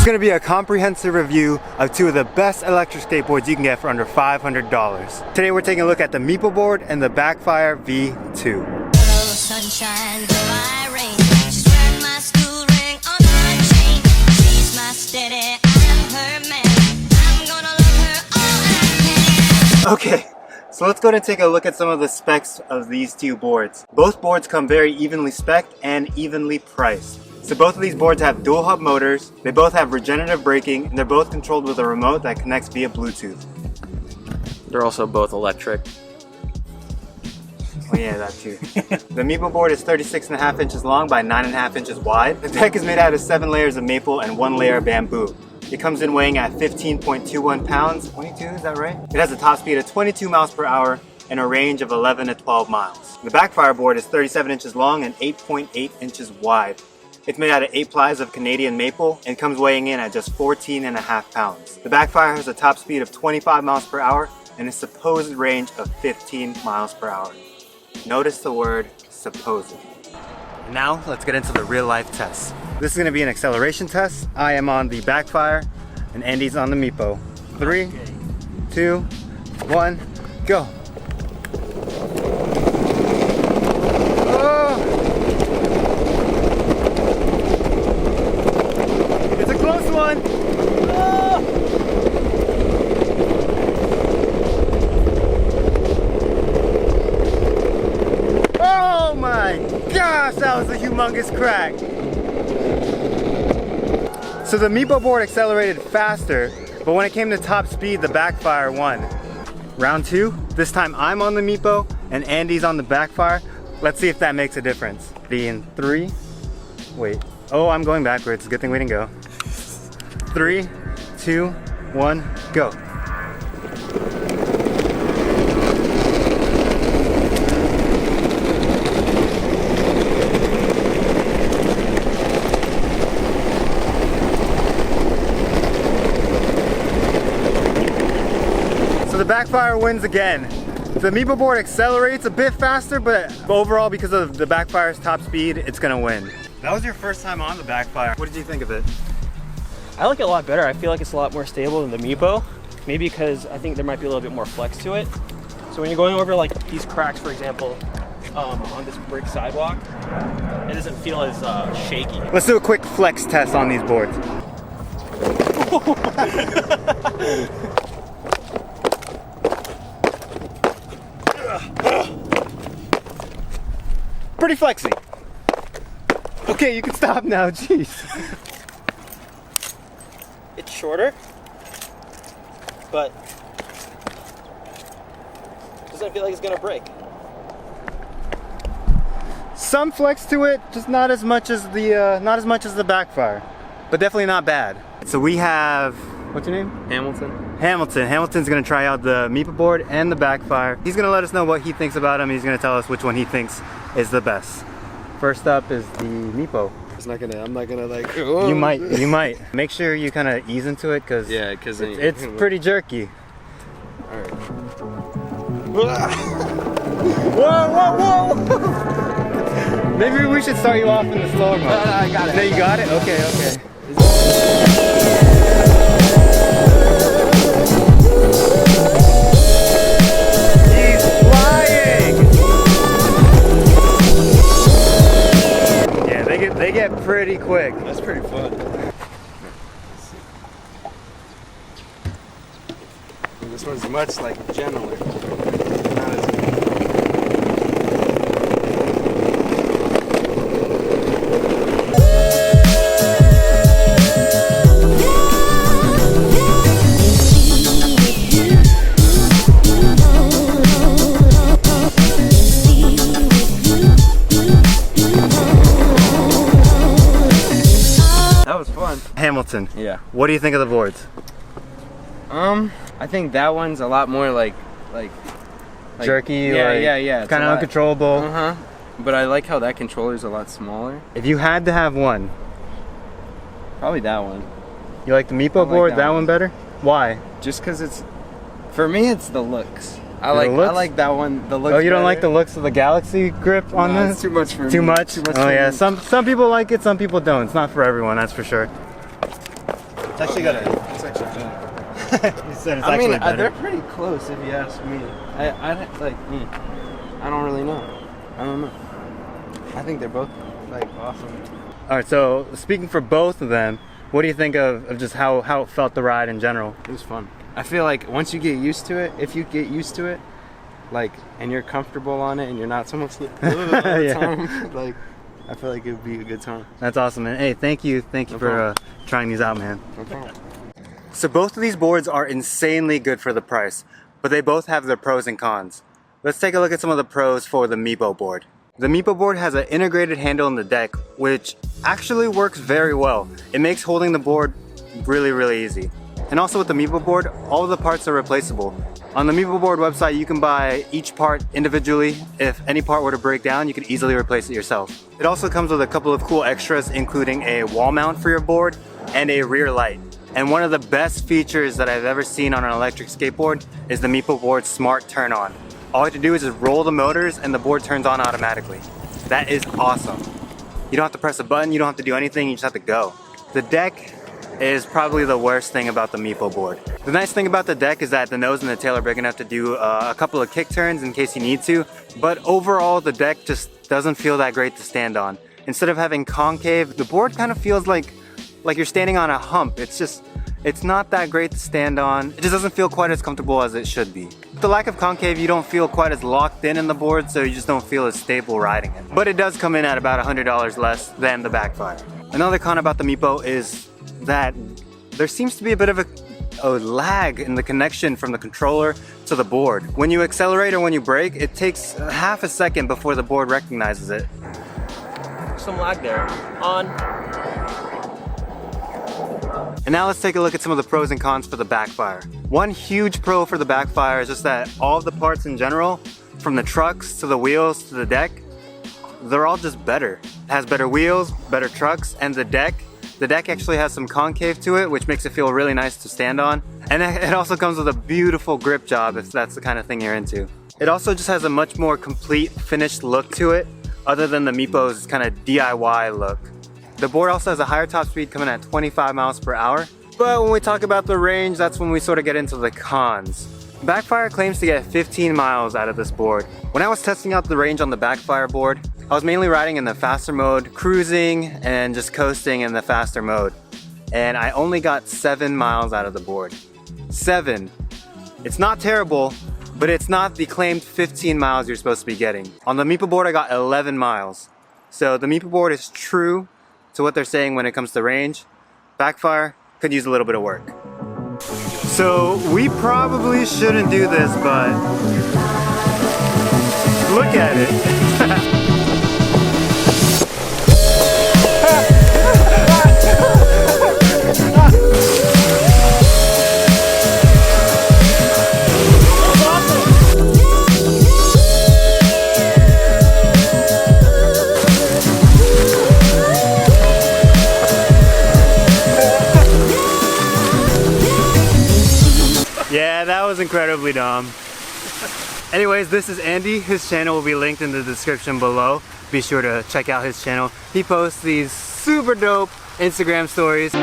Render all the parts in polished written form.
going to be a comprehensive review of two of the best electric skateboards you can get for under $500. Today we're taking a look at the Meepo Board and the Backfire V2. Sunshine, my rain. She's wearing my school ring on her chain. She's my steady, I'm her man. I'm gonna love her all I can. Okay, so let's go ahead and take a look at some of the specs of these two boards. Both boards come very evenly spec'd and evenly priced. So both of these boards have dual hub motors, they both have regenerative braking, and they're both controlled with a remote that connects via Bluetooth. They're also both electric. Oh yeah, that too. The Meepo board is 36.5 inches long by 9.5 inches wide. The deck is made out of 7 layers of maple and 1 layer of bamboo. It comes in weighing at 15.21 pounds. 22, is that right? It has a top speed of 22 miles per hour and a range of 11 to 12 miles. The Backfire board is 37 inches long and 8.8 inches wide. It's made out of 8 plies of Canadian maple and comes weighing in at just 14.5 pounds. The Backfire has a top speed of 25 miles per hour and a supposed range of 15 miles per hour. Notice the word supposed. Now let's get into the real life test. This is going to be an acceleration test. I am on the Backfire and Andy's on the Meepo. 3, 2, 1, go. Oh! It's a close one. Oh! Oh my gosh, that was a humongous crack. So the Meepo board accelerated faster, but when it came to top speed, the Backfire won. Round 2, this time I'm on the Meepo and Andy's on the Backfire. Let's see if that makes a difference. In 3, wait, oh, I'm going backwards. Good thing we didn't go. 3, 2, 1, go. So the Backfire wins again. The Meepo board accelerates a bit faster, but overall, because of the Backfire's top speed, it's gonna win. That was your first time on the Backfire. What did you think of it? I like it a lot better. I feel like it's a lot more stable than the Meepo. Maybe because I think there might be a little bit more flex to it. So when you're going over like these cracks, for example, on this brick sidewalk, it doesn't feel as shaky. Let's do a quick flex test on these boards. Pretty flexy. Okay, you can stop now, jeez. It's shorter, but doesn't feel like it's gonna break. Some flex to it, just not as much as the Backfire, but definitely not bad. So we have, what's your name? Hamilton. Hamilton's gonna try out the Meepo board and the Backfire. He's gonna let us know what he thinks about them. He's gonna tell us which one he thinks is the best. First up is the Meepo. I'm not gonna like. Whoa. You might. Make sure you kind of ease into it, cause it's pretty jerky. All right. Whoa! Maybe we should start you off in the slower mode. I got it. No, you got it? Okay. He's flying! Yeah, they get pretty quick. That's pretty fun. This one's much like gentler. Not as Hamilton. Yeah. What do you think of the boards? I think that one's a lot more like jerky. Yeah. It's kind of uncontrollable. But I like how that controller's a lot smaller. If you had to have one, probably that one. You like the Meepo board? That one better? Why? Just because it's, for me, it's the looks. I looks? like that one. The looks. Oh, you don't better. like the looks of the Galaxy grip on this? It's too much for me. Too much? Too much oh for yeah, me. some people like it, some people don't. It's not for everyone, that's for sure. It's actually got a. It's actually better. You said it's I mean, actually better. they're pretty close if you ask me. I don't really know. I don't know. I think they're both like awesome. All right, so speaking for both of them, what do you think of just how it felt the ride in general? It was fun. I feel like once you get used to it, if you get used to it, like, and you're comfortable on it and you're not so much all the Yeah. time, like, I feel like it would be a good time. That's awesome, man. Hey, thank you No for problem. trying these out, man. No problem. So both of these boards are insanely good for the price, but they both have their pros and cons. Let's take a look at some of the pros for the Meepo board. The Meepo board has an integrated handle in the deck, which actually works very well. It makes holding the board really, really easy. And also with the Meepo board, all of the parts are replaceable. On the Meepo Board website, you can buy each part individually. If any part were to break down, you could easily replace it yourself. It also comes with a couple of cool extras, including a wall mount for your board and a rear light. And one of the best features that I've ever seen on an electric skateboard is the Meepo Board Smart Turn On. All you have to do is just roll the motors and the board turns on automatically. That is awesome. You don't have to press a button, you don't have to do anything, you just have to go. The deck is probably the worst thing about the Meepo board. The nice thing about the deck is that the nose and the tail are big enough to do a couple of kick turns in case you need to, but overall the deck just doesn't feel that great to stand on. Instead of having concave, the board kind of feels like you're standing on a hump. It's not that great to stand on. It just doesn't feel quite as comfortable as it should be. With the lack of concave, you don't feel quite as locked in the board, so you just don't feel as stable riding it. But it does come in at about $100 less than the Backfire. Another con about the Meepo is that there seems to be a bit of a lag in the connection from the controller to the board. When you accelerate or when you brake, it takes half a second before the board recognizes it. Some lag there. On. And now let's take a look at some of the pros and cons for the Backfire. One huge pro for the Backfire is just that all of the parts in general, from the trucks to the wheels to the deck, they're all just better. It has better wheels, better trucks, and the deck actually has some concave to it, which makes it feel really nice to stand on. And it also comes with a beautiful grip job if that's the kind of thing you're into. It also just has a much more complete, finished look to it, other than the Meepo's kind of DIY look. The board also has a higher top speed coming at 25 miles per hour. But when we talk about the range, that's when we sort of get into the cons. Backfire claims to get 15 miles out of this board. When I was testing out the range on the Backfire board, I was mainly riding in the faster mode, cruising and just coasting in the faster mode. And I only got 7 miles out of the board. 7. It's not terrible, but it's not the claimed 15 miles you're supposed to be getting. On the Meepo board, I got 11 miles. So the Meepo board is true to what they're saying when it comes to range. Backfire could use a little bit of work. So we probably shouldn't do this, but look at it. Yeah, that was incredibly dumb. Anyways, this is Andy. His channel will be linked in the description below. Be sure to check out his channel. He posts these super dope Instagram stories.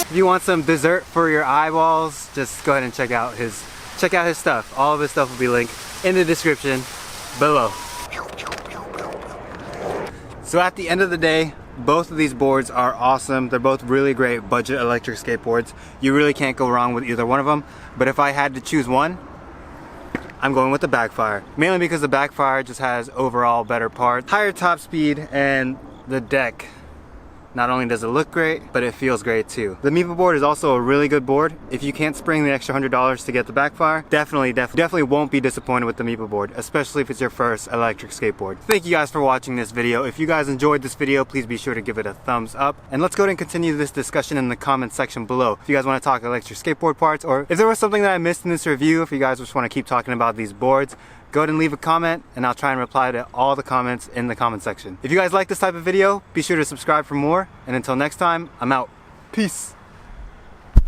If you want some dessert for your eyeballs, just go ahead and check out his stuff. All of his stuff will be linked in the description below. So at the end of the day, both of these boards are awesome. They're both really great budget electric skateboards. You really can't go wrong with either one of them. But if I had to choose one, I'm going with the Backfire. Mainly because the Backfire just has overall better parts, higher top speed, and the deck Not only does it look great, but it feels great too. The Meepo Board is also a really good board. If you can't spring the extra $100 to get the Backfire, definitely won't be disappointed with the Meepo Board, especially if it's your first electric skateboard. Thank you guys for watching this video. If you guys enjoyed this video, please be sure to give it a thumbs up. And let's go ahead and continue this discussion in the comment section below. If you guys want to talk electric skateboard parts, or if there was something that I missed in this review, if you guys just want to keep talking about these boards, go ahead and leave a comment and I'll try and reply to all the comments in the comment section. If you guys like this type of video, be sure to subscribe for more. And until next time, I'm out. Peace.